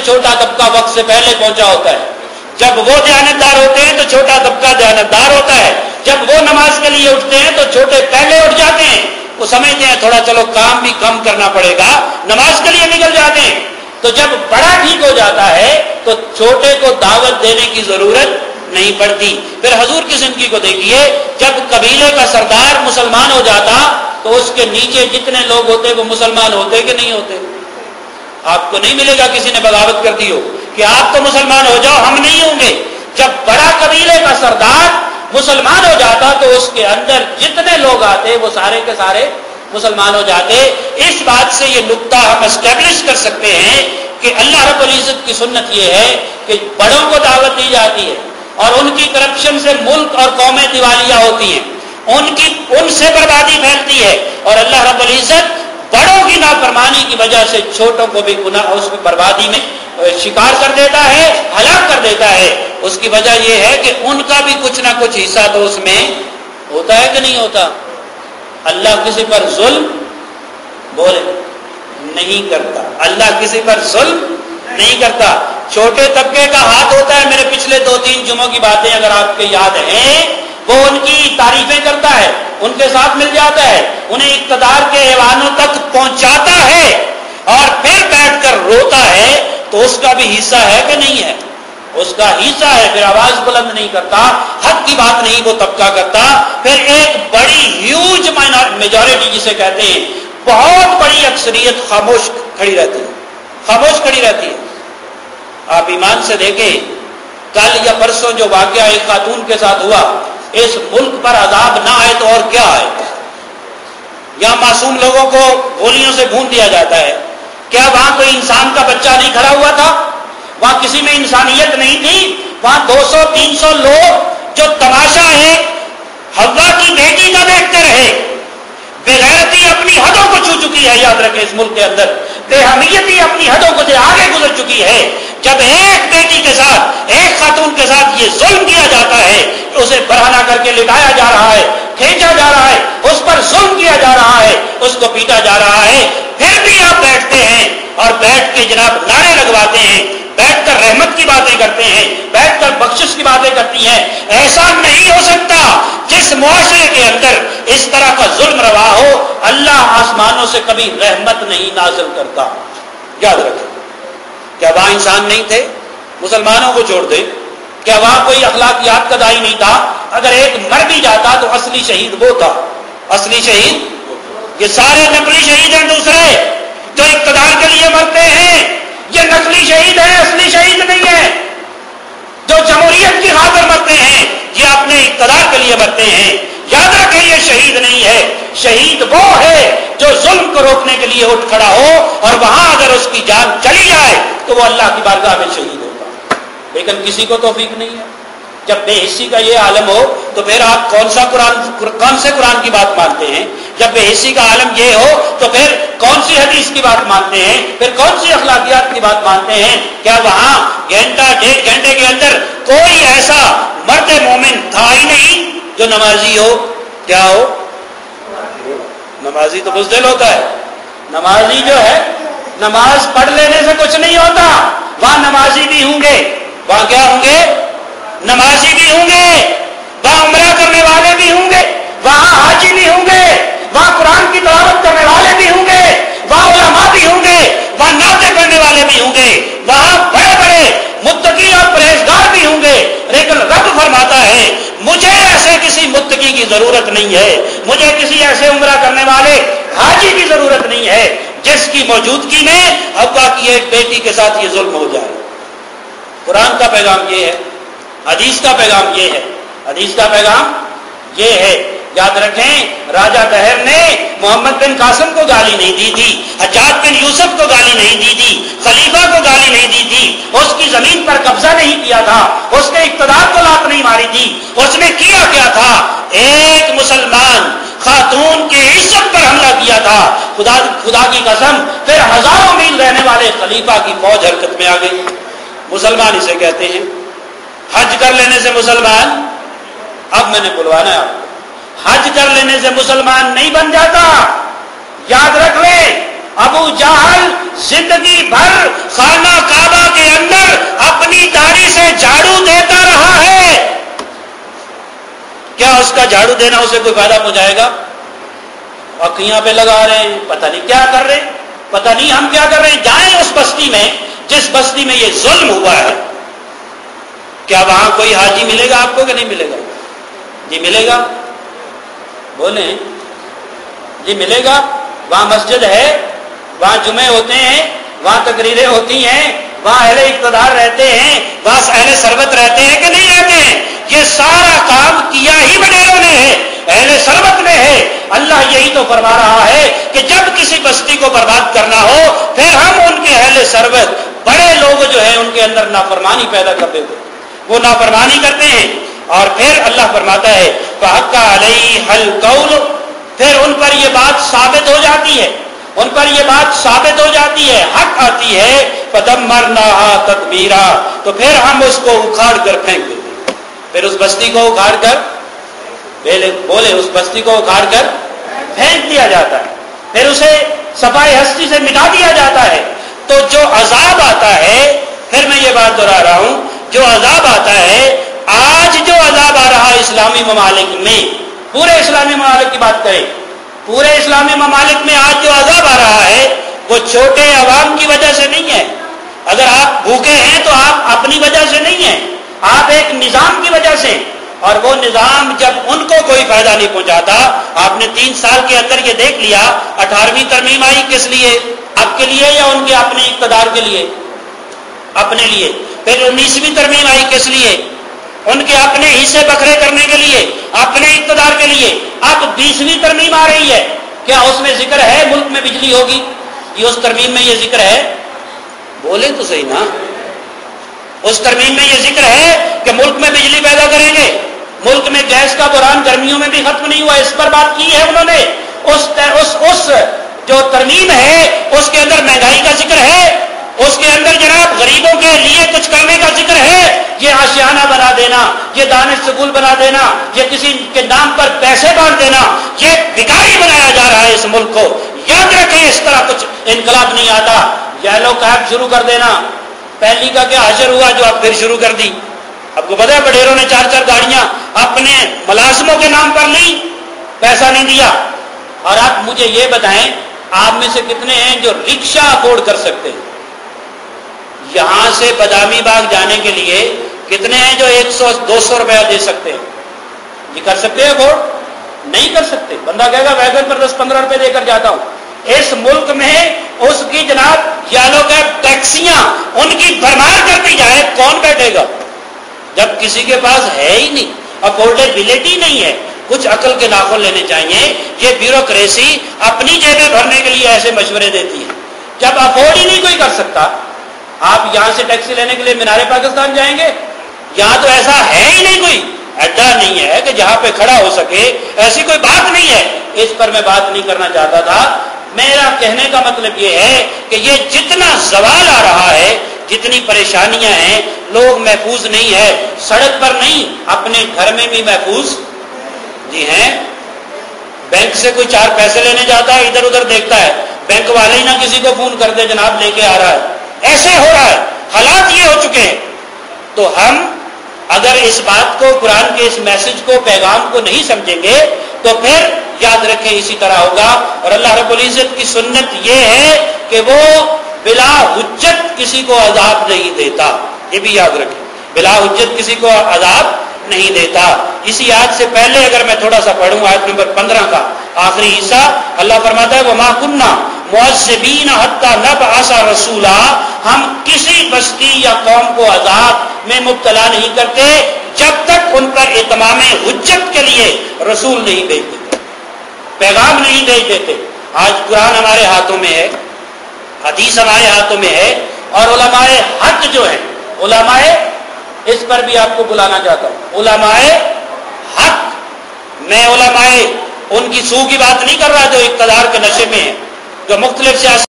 چھوٹا طبقہ وقت سے پہلے پہنچا ہوتا ہے، جب وہ دیانتدار ہوتے ہیں تو چھوٹا طبقہ دیانتدار ہوتا ہے، جب وہ نماز کے لیے اٹھتے ہیں تو چھوٹے پہلے اٹھ جاتے ہیں، وہ سمجھتے ہیں تھوڑا چلو کام بھی کم کرنا پڑے گا، نماز کے لیے نکل جاتے ہیں۔ تو جب بڑا ٹھیک ہو جاتا ہے تو چھوٹے کو دعوت دینے کی ضرورت نہیں پڑتی۔ پھر حضور کی زندگی کو دیکھیے، جب قبیلے کا سردار مسلمان ہو جاتا تو اس کے نیچے جتنے لوگ ہوتے وہ مسلمان ہوتے کہ نہیں ہوتے؟ آپ کو نہیں ملے گا کسی نے بغاوت کر دی ہو کہ آپ تو مسلمان ہو جاؤ، ہم نہیں ہوں گے۔ جب بڑا قبیلے کا سردار مسلمان ہو جاتا تو اس کے اندر جتنے لوگ آتے وہ سارے کے سارے مسلمان ہو جاتے۔ اس بات سے یہ نقطہ ہم اسٹیبلش کر سکتے ہیں کہ اللہ رب العزت کی سنت یہ ہے کہ بڑوں کو دعوت دی جاتی ہے اور ان کی کرپشن سے ملک اور قومیں دیوالیہ ہوتی ہیں، ان سے بربادی پھیلتی ہے، اور اللہ رب العزت بڑوں کی نافرمانی کی وجہ سے چھوٹوں کو بھی گناہ اس کی بربادی میں شکار کر دیتا ہے، ہلاک کر دیتا ہے۔ اس کی وجہ یہ ہے کہ ان کا بھی کچھ نہ کچھ حصہ تو اس میں ہوتا ہے کہ نہیں ہوتا۔ اللہ کسی پر ظلم بولے نہیں کرتا، اللہ کسی پر ظلم نہیں کرتا۔ چھوٹے طبقے کا ہاتھ ہوتا ہے، میرے پچھلے 2-3 جمعوں کی باتیں اگر آپ کے یاد ہیں، وہ ان کی تعریفیں کرتا ہے، ان کے ساتھ مل جاتا ہے، انہیں اقتدار کے ایوانوں تک پہنچاتا ہے اور پھر بیٹھ کر روتا ہے، تو اس کا بھی حصہ ہے کہ نہیں ہے؟ اس کا حصہ ہے۔ پھر آواز بلند نہیں کرتا، حق کی بات نہیں وہ طبقہ کرتا۔ پھر ایک بڑی ہیوج میجورٹی جسے کہتے ہیں، بہت بڑی اکثریت خاموش کھڑی رہتی ہے، خاموش کھڑی رہتی ہے۔ آپ ایمان سے دیکھیں، کل یا پرسوں جو واقعہ ایک خاتون کے ساتھ ہوا، اس ملک پر عذاب نہ آئے تو اور کیا آئے؟ یہاں معصوم لوگوں کو گولیوں سے بھون دیا جاتا ہے، کیا وہاں کوئی انسان کا بچہ نہیں کھڑا ہوا تھا؟ وہاں کسی میں انسانیت نہیں تھی؟ وہاں 200-300 لوگ جو تماشا ہے حوا کی بیٹی کا دیکھتے رہے۔ بےغیرتی اپنی حدوں کو چھو چکی ہے، یاد رکھیں، اس ملک کے اندر بے حمیتی اپنی حدوں کو آگے گزر چکی ہے۔ جب ایک بیٹی کے ساتھ، ایک خاتون کے ساتھ یہ ظلم کیا جاتا ہے، اسے برہنہ کر کے لٹایا جا رہا ہے، کھینچا جا رہا ہے، اس پر ظلم کیا جا رہا ہے، اس کو پیٹا جا رہا ہے، پھر بھی آپ بیٹھتے ہیں اور بیٹھ کے جناب نعرے لگواتے ہیں، بیٹھ کر رحمت کی باتیں کرتے ہیں، بیٹھ کر بخشش کی باتیں کرتی ہیں۔ ایسا نہیں ہو سکتا جس معاشرے کے اندر اس طرح کا ظلم روا ہو، اللہ آسمانوں سے کبھی رحمت نہیں نازل کرتا، یاد رکھیں۔ کیا وہاں انسان نہیں تھے؟ مسلمانوں کو چھوڑ دے، کیا وہاں کوئی اخلاقیات کا داعی نہیں تھا؟ اگر ایک مر بھی جاتا تو اصلی شہید وہ تھا، اصلی شہید۔ یہ سارے نقلی شہید ہیں دوسرے جو اقتدار کے لیے مرتے ہیں، یہ نقلی شہید ہیں، اصلی شہید نہیں ہے۔ جو جمہوریت کی خاطر مرتے ہیں یہ اپنے اقتدار کے لیے مرتے ہیں، یاد رکھیں یہ شہید نہیں ہے۔ شہید وہ ہے جو ظلم کو روکنے کے لیے اٹھ کھڑا ہو اور وہاں اگر اس کی جان چلی جائے تو وہ اللہ کی بارگاہ میں شہید ہوگا، لیکن کسی کو توفیق نہیں ہے۔ جب بے حسی کا یہ عالم ہو تو پھر آپ کون سے قرآن کی بات مانتے ہیں؟ جب بے حسی کا عالم یہ ہو تو پھر کون سی حدیث کی بات مانتے ہیں؟ پھر کون سی اخلاقیات کی بات مانتے ہیں؟ کیا وہاں گھنٹہ 1.5 گھنٹے کے اندر کوئی ایسا مرد مومن تھا ہی نہیں جو نمازی ہو؟ کیا ہو؟ نمازی تو بزدل ہوتا ہے، نمازی جو ہے نماز پڑھ لینے سے کچھ نہیں ہوتا۔ وہاں نمازی بھی ہوں گے، وہاں کیا ہوں گے؟ نمازی بھی ہوں گے، وہاں عمرہ کرنے والے بھی ہوں گے، وہاں حاجی بھی ہوں گے، وہاں قرآن کی تلاوت کرنے والے بھی ہوں گے، وہاں علماء بھی ہوں گے، وہاں نعتیں پڑھنے والے بھی ہوں گے، وہاں بڑے بڑے متقی اور پرہیزگار بھی ہوں گے۔ لیکن رب فرماتا ہے مجھے ایسے کسی متقی کی ضرورت نہیں ہے، مجھے کسی ایسے عمرہ کرنے والے حاجی کی ضرورت نہیں ہے جس کی موجودگی میں حوا کی ایک بیٹی کے ساتھ یہ ظلم ہو جائے۔ قرآن کا پیغام یہ ہے، حدیث کا پیغام یہ ہے، حدیث کا پیغام یہ ہے۔ یاد رکھیں، راجہ دہر نے محمد بن قاسم کو گالی نہیں دی تھی، حجاج بن یوسف کو گالی نہیں دی تھی، خلیفہ کو گالی نہیں دی تھی، اس کی زمین پر قبضہ نہیں کیا تھا، اس کے اقتدار کو لات نہیں ماری تھی۔ اس نے کیا کیا تھا؟ ایک مسلمان خاتون کی عزت پر حملہ کیا تھا، خدا کی قسم، پھر ہزاروں میل رہنے والے خلیفہ کی فوج حرکت میں آ گئی۔ مسلمان اسے کہتے ہیں۔ حج کر لینے سے مسلمان، اب میں نے بلوانا ہے آپ کو، حج کر لینے سے مسلمان نہیں بن جاتا۔ یاد رکھ لیں، ابو جہل زندگی بھر خانہ کعبہ کے کا جھاڑو دینا اسے کوئی فائدہ پہنچائے گا؟ اکھیاں پہ لگا رہے ہیں، پتہ نہیں کیا کر رہے ہیں، پتہ نہیں ہم کیا کر رہے ہیں۔ جائیں اس بستی میں جس بستی میں یہ ظلم ہوا ہے، کیا وہاں کوئی حاجی ملے گا آپ کو کہ نہیں ملے گا؟ جی ملے گا، بولیں جی ملے گا۔ وہاں مسجد ہے، وہاں جمعے ہوتے ہیں، وہاں تقریریں ہوتی ہیں، وہاں اہل اقتدار رہتے ہیں، وہاں اہل ثروت رہتے ہیں کہ نہیں رہتے ہیں؟ یہ سارا کام کیا ہی بڑیروں نے ہے، اہل ثروت نے ہے۔ اللہ یہی تو فرما رہا ہے کہ جب کسی بستی کو برباد کرنا ہو پھر ہم ان کے اہل ثروت بڑے لوگ جو ہیں ان کے اندر نافرمانی پیدا کر دیتے ہیں، وہ نافرمانی کرتے ہیں، اور پھر اللہ فرماتا ہے فَحَقَّ عَلَيْهَا الْقَوْلُ، پھر ان پر یہ بات ثابت ہو جاتی ہے، ان پر یہ بات ثابت ہو جاتی ہے، حق آتی ہے، فَدَمَّرْنَاهَا تَدْمِيرًا، تو پھر ہم اس کو اکھاڑ کر پھینک دیتے ہیں، پھر اس بستی کو اکھاڑ کر بولے اس بستی کو اکھاڑ کر پھینک دیا جاتا ہے، پھر اسے صفائے ہستی سے مٹا دیا جاتا ہے۔ تو جو عذاب آتا ہے، پھر میں یہ بات دہرا رہا ہوں، جو عذاب آتا ہے، آج جو عذاب آ رہا ہے اسلامی ممالک میں، پورے اسلامی ممالک کی بات کریں، پورے اسلامی ممالک میں آج جو عذاب آ رہا ہے وہ چھوٹے عوام کی وجہ سے نہیں ہے۔ اگر آپ بھوکے ہیں تو آپ اپنی وجہ سے نہیں ہیں، آپ ایک نظام کی وجہ سے، اور وہ نظام جب ان کو کوئی فائدہ نہیں پہنچاتا۔ آپ نے 3 سال کے اندر یہ دیکھ لیا، 18ویں ترمیم آئی کس لیے؟ آپ کے لیے یا ان کے اپنے اقتدار کے لیے؟ اپنے لیے۔ پھر 19ویں ترمیم آئی کس لیے؟ ان کے اپنے حصے بکھرے کرنے کے لیے، اپنے اقتدار کے لیے۔ اب 20ویں ترمیم آ رہی ہے، کیا اس میں ذکر ہے ملک میں بجلی ہوگی؟ یہ اس ترمیم میں یہ ذکر ہے؟ بولے تو صحیح نا، اس ترمیم میں یہ ذکر ہے کہ ملک میں بجلی پیدا کریں گے، ملک میں گیس کا بحران گرمیوں میں بھی ختم نہیں ہوا، اس پر بات کی ہے انہوں نے۔ اس جو ترمیم ہے اس کے اندر مہنگائی کا ذکر ہے، اس کے اندر جناب غریبوں کے لیے کچھ کرنے کا ذکر ہے۔ یہ آشیانہ بنا دینا، یہ دانش سکول بنا دینا، یہ کسی کے نام پر پیسے بانٹ دینا، یہ بھکاری بنایا جا رہا ہے اس ملک کو۔ یاد رکھیں اس طرح کچھ انقلاب نہیں آتا۔ یلو کیب شروع کر دینا، پہلی کا کیا حشر ہوا جو اب پھر شروع کر دی۔ آپ کو پتا ہے بڈیروں نے 4 گاڑیاں اپنے ملازموں کے نام پر لی، پیسہ نہیں دیا۔ اور آپ مجھے یہ بتائیں آپ میں سے کتنے ہیں جو رکشہ افورڈ کر سکتے ہیں؟ یہاں سے بادامی باغ جانے کے لیے کتنے ہیں جو 100-200 روپیہ دے سکتے ہیں؟ یہ کر سکتے ہیں افورڈ؟ نہیں کر سکتے۔ بندہ کہے گا ویگن پر 10-15 روپے دے کر جاتا ہوں۔ اس ملک میں اس کی جناب یالو کیب ٹیکسیاں ان کی بھرمار کرتی جائے، کون بیٹھے گا جب کسی کے پاس ہے ہی نہیں، افورڈیبلٹی نہیں ہے؟ کچھ عقل کے ناخن لینے چاہیے۔ یہ بیوروکریسی اپنی جیبیں بھرنے کے لیے ایسے مشورے دیتی ہے، جب افورڈ ہی نہیں کوئی کر سکتا۔ آپ یہاں سے ٹیکسی لینے کے لیے مینار پاکستان جائیں گے؟ یہاں تو ایسا ہے ہی نہیں، کوئی اڈا نہیں ہے کہ جہاں پہ کھڑا ہو سکے، ایسی کوئی بات نہیں ہے۔ اس پر میں بات نہیں کرنا چاہتا تھا۔ میرا کہنے کا مطلب یہ ہے کہ یہ جتنا زوال آ رہا ہے، جتنی پریشانیاں ہیں، لوگ محفوظ نہیں ہے، سڑک پر نہیں اپنے گھر میں بھی محفوظ جی ہیں۔ بینک سے کوئی 4 پیسے لینے جاتا ہے، ادھر ادھر دیکھتا ہے، بینک والے ہی نہ کسی کو فون کر دے جناب لے کے آ رہا ہے۔ ایسے ہو رہا ہے، حالات یہ ہو چکے ہیں۔ تو ہم اگر اس بات کو، قرآن کے اس میسج کو، پیغام کو نہیں سمجھیں گے تو پھر یاد رکھیں اسی طرح ہوگا۔ اور اللہ رب العزت کی سنت یہ ہے کہ وہ بلا حجت کسی کو عذاب نہیں دیتا، یہ بھی یاد رکھیں، بلا حجت کسی کو عذاب نہیں دیتا۔ اسی آیت سے پہلے اگر میں تھوڑا سا پڑھوں، آیت نمبر 15 کا آخری حصہ، اللہ فرماتا ہے وَمَا كُنَّا مُعَذِّبِينَ حَتَّى نَبْعَثَ رَسُولًا، ہم کسی بستی یا قوم کو عذاب میں مبتلا نہیں کرتے جب تک ان پر اتمام حجت کے لیے رسول نہیں بھیج دیتے، پیغام نہیں بھیج دیتے۔ آج قرآن ہمارے ہاتھوں میں ہے، حدیث ہمارے ہاتھوں میں ہے، اور علماء حق جو ہیں، علماء، اس پر بھی آپ کو بلانا چاہتا ہوں، علماء حق۔ میں علماء ان کی سو کی بات نہیں کر رہا جو اقتدار کے نشے میں ہیں، جو مختلف سیاسی